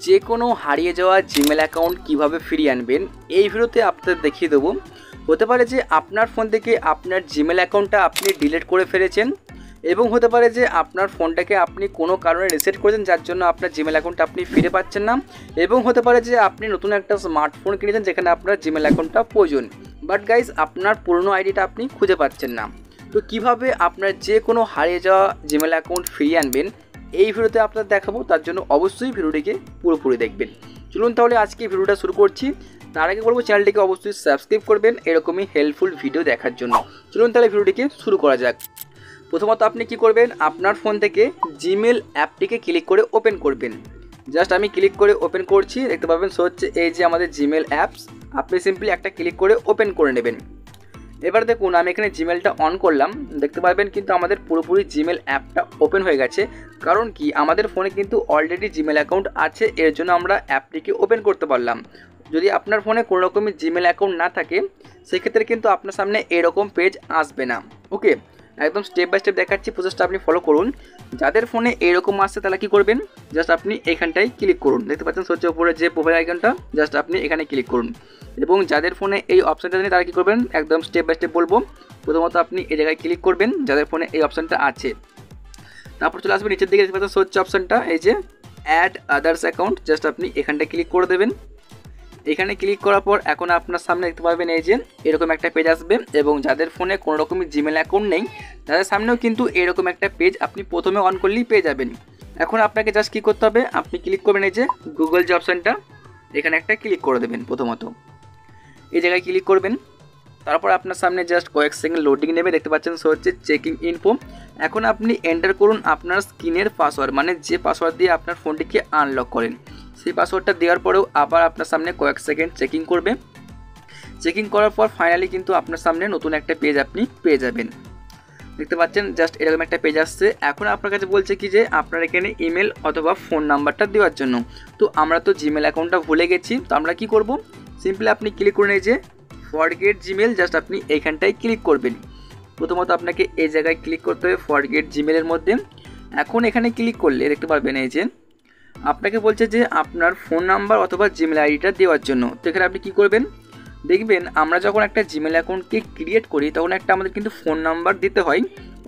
যে কোনো হারিয়ে যাওয়া জিমেল অ্যাকাউন্ট কিভাবে ফিরিয়ে আনবেন এই ভিডিওতে আপনাদের দেখিয়ে দেবো। হতে পারে যে আপনার ফোন থেকে আপনার জিমেল অ্যাকাউন্টটা আপনি ডিলিট করে ফেলেছেন, এবং হতে পারে যে আপনার ফোনটাকে আপনি কোনো কারণে রিসেট করেছেন যার জন্য আপনার জিমেল অ্যাকাউন্টটা আপনি ফিরে পাচ্ছেন না, এবং হতে পারে যে আপনি নতুন একটা স্মার্টফোন কিনেছেন যেখানে আপনার জিমেল অ্যাকাউন্টটা প্রয়োজন, বাট গাইজ আপনার পুরনো আইডিটা আপনি খুঁজে পাচ্ছেন না। তো কিভাবে আপনার যে কোনো হারিয়ে যাওয়া জিমেল অ্যাকাউন্ট ফিরিয়ে আনবেন এই ভিডিওতে আপনাদের দেখাবো, তার জন্য অবশ্যই ভিডিওটিকে পুরোপুরি দেখবেন। চলুন তাহলে আজকে ভিডিওটা শুরু করছি। তার আগে বলবো চ্যানেলটিকে অবশ্যই সাবস্ক্রাইব করবেন এরকমই হেল্পফুল ভিডিও দেখার জন্য। চলুন তাহলে ভিডিওটিকে শুরু করা যাক। প্রথমত আপনি কি করবেন, আপনার ফোন থেকে জিমেল অ্যাপটিকে ক্লিক করে ওপেন করবেন। জাস্ট আমি ক্লিক করে ওপেন করছি, দেখতে পাবেন শো হচ্ছে এই যে আমাদের জিমেল অ্যাপস। আপনি সিম্পলি একটা ক্লিক করে ওপেন করে নেবেন। এবার দেখুন আমি এখানে জিমেলটা অন করলাম, দেখতে পাবেন কিন্তু আমাদের পুরোপুরি জিমেল অ্যাপটা ওপেন হয়ে গেছে। কারণ কি, আমাদের ফোনে কিন্তু অলরেডি জিমেল অ্যাকাউন্ট আছে, এর জন্য আমরা অ্যাপটিকে ওপেন করতে পারলাম। যদি আপনার ফোনে কোনো রকমের জিমেল অ্যাকাউন্ট না থাকে সেক্ষেত্রে কিন্তু আপনার সামনে এরকম পেজ আসবে না। ওকে, একদম স্টেপ বাই স্টেপ দেখাচ্ছি, প্রসেসটা আপনি ফলো করুন। যাদের ফোনে এরকম আসছে তারা কী করবেন, জাস্ট আপনি এখানটায় ক্লিক করুন। দেখতে পাচ্ছেন সবচেয়ে উপরে যে প্রোফাইল আইকনটা, জাস্ট আপনি এখানে ক্লিক করুন। এবং যাদের ফোনে এই অপশানটা নেই তারা কী করবেন, একদম স্টেপ বাই স্টেপ বলবো। প্রথমত আপনি এই জায়গায় ক্লিক করবেন যাদের ফোনে এই অপশানটা আছে। তারপর চলে আসবেন নিচের দিকে, দেখতে পাচ্ছেন হচ্ছে অপশানটা এই যে অ্যাড আদার্স অ্যাকাউন্ট, জাস্ট আপনি এখানটায় ক্লিক করে দেবেন। এখানে ক্লিক করার পর এখন আপনার সামনে দেখতে পাবেন এই যে এরকম একটা পেজ আসবে, এবং যাদের ফোনে কোনো রকমের জিমেল অ্যাকাউন্ট নেই তাদের সামনেও কিন্তু এরকম একটা পেজ আপনি প্রথমে অন করলেই পেয়ে যাবেন। এখন আপনাকে জাস্ট কী করতে হবে, আপনি ক্লিক করবেন এই যে গুগল যে অপশানটা, এখানে একটা ক্লিক করে দেবেন। প্রথমত এই জায়গায় ক্লিক করবেন, তারপর আপনার সামনে জাস্ট কয়েক সেকেন্ড লোডিং নেবে, দেখতে পাচ্ছেন সো হচ্ছে চেকিং ইনফো। এখন আপনি এন্টার করুন আপনার স্ক্রিনের পাসওয়ার্ড, মানে যে পাসওয়ার্ড দিয়ে আপনার ফোনটিকে আনলক করেন সেই পাসওয়ার্ডটা দেওয়ার পরেও আবার আপনার সামনে কয়েক সেকেন্ড চেকিং করবে। চেকিং করার পর ফাইনালি কিন্তু আপনার সামনে নতুন একটা পেজ আপনি পেয়ে যাবেন। দেখতে পাচ্ছেন জাস্ট এরকম একটা পেজ আসছে। এখন আপনার কাছে বলছে কি যে আপনার এখানে ইমেল অথবা ফোন নাম্বারটা দেওয়ার জন্য। তো আমরা তো জিমেল অ্যাকাউন্টটা ভুলে গেছি, তো আমরা কি করব, সিম্পলি আপনি ক্লিক করুন এই যে ফরগেট জিমেল, জাস্ট আপনি এইখানটায় ক্লিক করবেন। প্রথমত আপনাকে এই জায়গায় ক্লিক করতে হবে ফরগেট জিমেলের মধ্যে। এখন এখানে ক্লিক করলে দেখতে পারবেন এই যে আপনাকে বলছে যে আপনার ফোন নাম্বার অথবা জিমেল আইডিটা দেওয়ার জন্য। তো এখানে আপনি কী করবেন, দেখবেন আমরা যখন একটা জিমেল অ্যাকাউন্টকে ক্রিয়েট করি তখন একটা আমাদের কিন্তু ফোন নাম্বার দিতে হয়,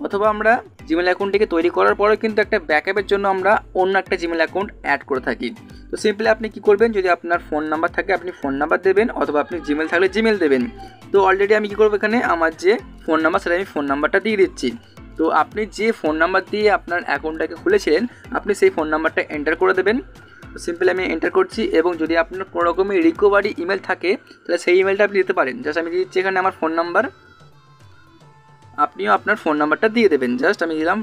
অথবা আমরা জিমেল অ্যাকাউন্টটিকে তৈরি করার পরেও কিন্তু একটা ব্যাকআপের জন্য আমরা অন্য একটা জিমেল অ্যাকাউন্ট অ্যাড করে থাকি। তো সিম্পলি আপনি কী করবেন, যদি আপনার ফোন নাম্বার থাকে আপনি ফোন নাম্বার দেবেন, অথবা আপনি জিমেল থাকলে জিমেল দেবেন। তো অলরেডি আমি কী করবো, এখানে আমার যে ফোন নাম্বার সেটা আমি ফোন নাম্বারটা দিয়ে দিচ্ছি। তো আপনি যে ফোন নাম্বার দিয়ে আপনার অ্যাকাউন্টটাকে খুলেছিলেন আপনি সেই ফোন নাম্বারটা এন্টার করে দেবেন। সিম্পলি আমি এন্টার করছি, এবং যদি আপনার কোনো রকমের রিকভারি ইমেল থাকে তাহলে সেই ইমেলটা আপনি দিতে পারেন। জাস্ট আমি দিচ্ছি এখানে আমার ফোন নাম্বার, আপনিও আপনার ফোন নাম্বারটা দিয়ে দেবেন। জাস্ট আমি দিলাম।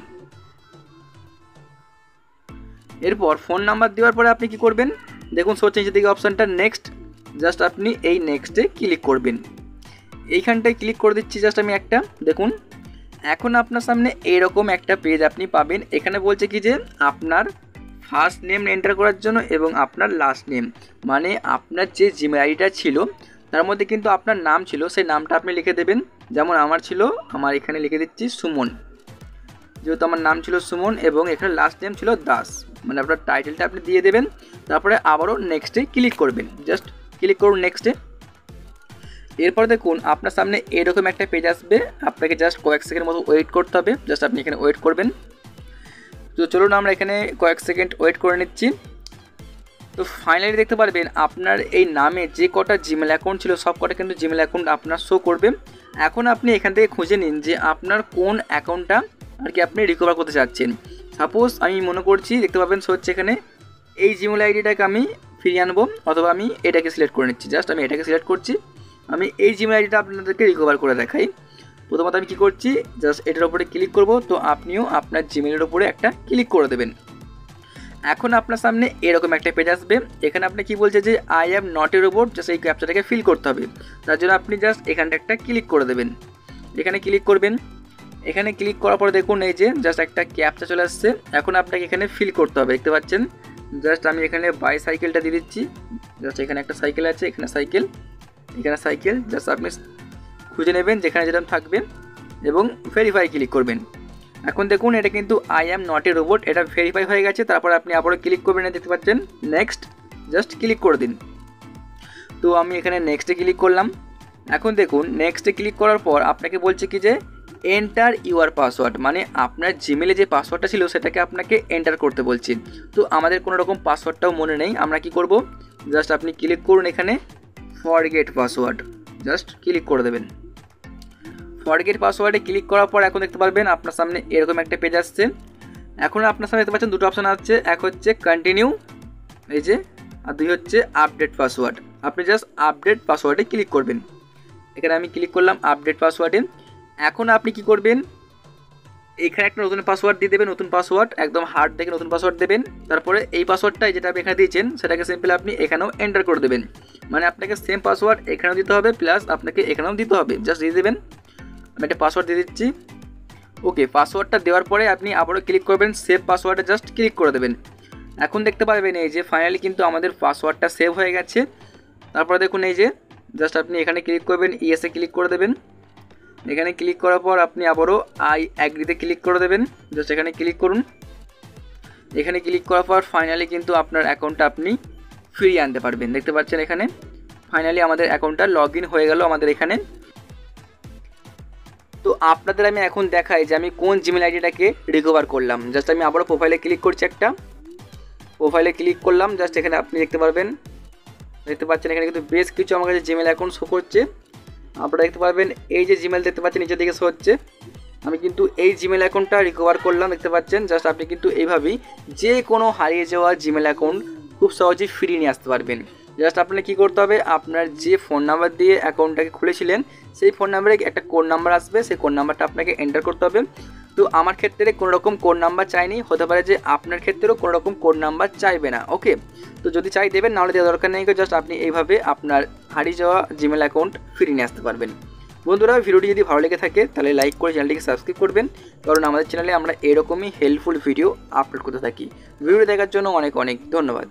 এরপর ফোন নাম্বার দেওয়ার পরে আপনি কি করবেন, দেখুন সো চেঞ্জের দিকে অপশানটা নেক্সট, জাস্ট আপনি এই নেক্সটে ক্লিক করবেন। এইখানটায় ক্লিক করে দিচ্ছি জাস্ট আমি একটা। দেখুন এখন আপনার সামনে এরকম একটা পেজ আপনি পাবেন। এখানে বলছে কি যে আপনার ফার্স্ট নেম এন্টার করার জন্য এবং আপনার লাস্ট নেম, মানে আপনার যে জিমেল আইডিটা ছিল তার মধ্যে কিন্তু আপনার নাম ছিল, সেই নামটা আপনি লিখে দেবেন। যেমন আমার ছিল, আমার এখানে লিখে দিচ্ছি সুমন, যেহেতু আমার নাম ছিল সুমন, এবং এখানে লাস্ট নেম ছিল দাস, মানে আপনার টাইটেলটা আপনি দিয়ে দেবেন। তারপরে আবারও নেক্সটে ক্লিক করবেন, জাস্ট ক্লিক করুন নেক্সটে। এরপর দেখুন আপনার সামনে এরকম একটা পেজ আসবে, আপনাকে জাস্ট কয়েক সেকেন্ড মতো ওয়েট করতে হবে। জাস্ট আপনি এখানে ওয়েট করবেন। তো চলুন আমরা এখানে কয়েক সেকেন্ড ওয়েট করে নিচ্ছি। তো ফাইনালি দেখতে পারবেন আপনার এই নামে যে কটা জিমেল অ্যাকাউন্ট ছিল সব কটা কিন্তু জিমেল অ্যাকাউন্ট আপনার শো করবে। এখন আপনি এখান থেকে খুঁজে নিন যে আপনার কোন অ্যাকাউন্টটা আর কি আপনি রিকভার করতে চাচ্ছেন। সাপোজ আমি মনে করছি, দেখতে পাবেন শো হচ্ছে এখানে এই জিমেল আইডিটাকে আমি ফিরিয়ে আনবো, অথবা আমি এটাকে সিলেক্ট করে নিচ্ছি। জাস্ট আমি এটাকে সিলেক্ট করছি, আমি এই জিমেল আইডিটা আপনাদেরকে রিকভার করে দেখাই। প্রথমত আমি কী করছি, জাস্ট এটার উপরে ক্লিক করব। তো আপনিও আপনার জিমেলের উপরে একটা ক্লিক করে দেবেন। এখন আপনার সামনে এরকম একটা পেজ আসবে। এখানে আপনি কি বলছে যে I am not a robot, just এই ক্যাপচাটাকে ফিল করতে হবে। তার জন্য আপনি জাস্ট এখানটা একটা ক্লিক করে দেবেন। এখানে ক্লিক করবেন। এখানে ক্লিক করার পরে দেখুন এই যে জাস্ট একটা ক্যাপচা চলে আসছে। এখন আপনাকে এখানে ফিল করতে হবে, দেখতে পাচ্ছেন। জাস্ট আমি এখানে বাইসাইকেলটা দিয়ে দিচ্ছি। জাস্ট এখানে একটা সাইকেল আছে, এখানে সাইকেল, এখানে সাইকেল, জাস্ট আপনি খুঁজে নেবেন যেখানে যেরকম থাকবে এবং ভেরিফাই ক্লিক করবেন। এখন দেখুন এটা কিন্তু I am not a robot, এটা ভেরিফাই হয়ে গেছে। তারপর আপনি আবারও ক্লিক করবেন, দেখতে পাচ্ছেন নেক্সট। জাস্ট ক্লিক করে দিন। তো আমি এখানে নেক্সটে ক্লিক করলাম। এখন দেখুন নেক্সটে ক্লিক করার পর আপনাকে বলছে কি যে এন্টার ইউর পাসওয়ার্ড, মানে আপনার জিমেলে যে পাসওয়ার্ডটা ছিল সেটাকে আপনাকে এন্টার করতে বলছি। তো আমাদের কোনো রকম পাসওয়ার্ডটাও মনে নেই, আমরা কি করব, জাস্ট আপনি ক্লিক করুন এখানে ফরগেট পাসওয়ার্ড, জাস্ট ক্লিক করে দেবেন। ফরগেট পাসওয়ার্ডে ক্লিক করার পর এখন দেখতে পারবেন আপনার সামনে এরকম একটা পেজ আসছে। এখন আপনার সামনে দেখতে পাচ্ছেন দুটো অপশান আছে, এক হচ্ছে কন্টিনিউ এই যে, আর দুই হচ্ছে আপডেট পাসওয়ার্ড। আপনি জাস্ট আপডেট পাসওয়ার্ডে ক্লিক করবেন। এখানে আমি ক্লিক করলাম আপডেট পাসওয়ার্ডে। এখন আপনি কি করবেন, এখানে একটা নতুন পাসওয়ার্ড দিয়ে দেবেন, নতুন পাসওয়ার্ড একদম হার্ড দেখে নতুন পাসওয়ার্ড দেবেন। তারপরে এই পাসওয়ার্ডটা যেটা আপনি এখানে দিয়েছেন সেটাকে সিম্পল আপনি এখানেও এন্টার করে দেবেন, মানে আপনাকে সেম পাসওয়ার্ড এখানেও দিতে হবে প্লাস আপনাকে এখানেও দিতে হবে, জাস্ট দিয়ে দেবেন। আমি একটা পাসওয়ার্ড দিয়ে দিচ্ছি। ওকে, পাসওয়ার্ডটা দেওয়ার পরে আপনি আবারও ক্লিক করবেন সেভ পাসওয়ার্ডে, জাস্ট ক্লিক করে দেবেন। এখন দেখতে পারবেন এই যে ফাইনালি কিন্তু আমাদের পাসওয়ার্ডটা সেভ হয়ে গেছে। তারপরে দেখুন এই যে জাস্ট আপনি এখানে ক্লিক করবেন, ইয়েসে ক্লিক করে দেবেন। এখানে ক্লিক করার পর আপনি আবারও আই অ্যাগ্রিতে ক্লিক করে দেবেন, জাস্ট এখানে ক্লিক করুন। এখানে ক্লিক করার পর ফাইনালি কিন্তু আপনার অ্যাকাউন্টটা আপনি ফিরিয়ে আনতে পারবেন। দেখতে পাচ্ছেন এখানে ফাইনালি আমাদের অ্যাকাউন্টটা লগ ইন হয়ে গেল আমাদের এখানে। তো আপনাদের আমি এখন দেখাই যে আমি কোন জিমেল আইডিটাকে রিকভার করলাম। জাস্ট আমি আবারও প্রোফাইলে ক্লিক করছি, একটা প্রোফাইলে ক্লিক করলাম। জাস্ট এখানে আপনি দেখতে পাচ্ছেন এখানে কিন্তু বেশ কিছু আমার কাছে জিমেল অ্যাকাউন্ট শো করছে। আপনারা দেখতে পারবেন এই যে জিমেল দেখতে পাচ্ছেন নিচের দিকে শো হচ্ছে, আমি কিন্তু এই জিমেল অ্যাকাউন্টটা রিকভার করলাম। দেখতে পাচ্ছেন জাস্ট আপনি কিন্তু এইভাবেই যে কোনো হারিয়ে যাওয়া জিমেল অ্যাকাউন্ট খুব সহজেই ফিরিয়ে নিয়ে আসতে পারবেন। জাস্ট আপনাকে কী করতে হবে, আপনার যে ফোন নাম্বার দিয়ে অ্যাকাউন্টটাকে খুলেছিলেন সেই ফোন নাম্বারে একটা কোড নাম্বার আসবে, সেই কোড নাম্বারটা আপনাকে এন্টার করতে হবে। তো আমার ক্ষেত্রে কোনো রকম কোড নাম্বার চাইনি, হতে পারে যে আপনার ক্ষেত্রেও কোনো রকম কোড নাম্বার চাইবে না। ওকে, তো যদি চাই দেবেন, নাহলে দেওয়ার দরকার নেই। জাস্ট আপনি এইভাবে আপনার হারিয়ে যাওয়া জিমেল অ্যাকাউন্ট ফিরিয়ে নিয়ে আসতে পারবেন। বন্ধুরা, ভিডিওটি যদি ভালো লেগে থাকে তাহলে লাইক করে চ্যানেলটিকে সাবস্ক্রাইব করবেন, কারণ আমাদের চ্যানেলে আমরা এরকমই হেল্পফুল ভিডিও আপলোড করতে থাকি। ভিডিও দেখার জন্য অনেক অনেক ধন্যবাদ।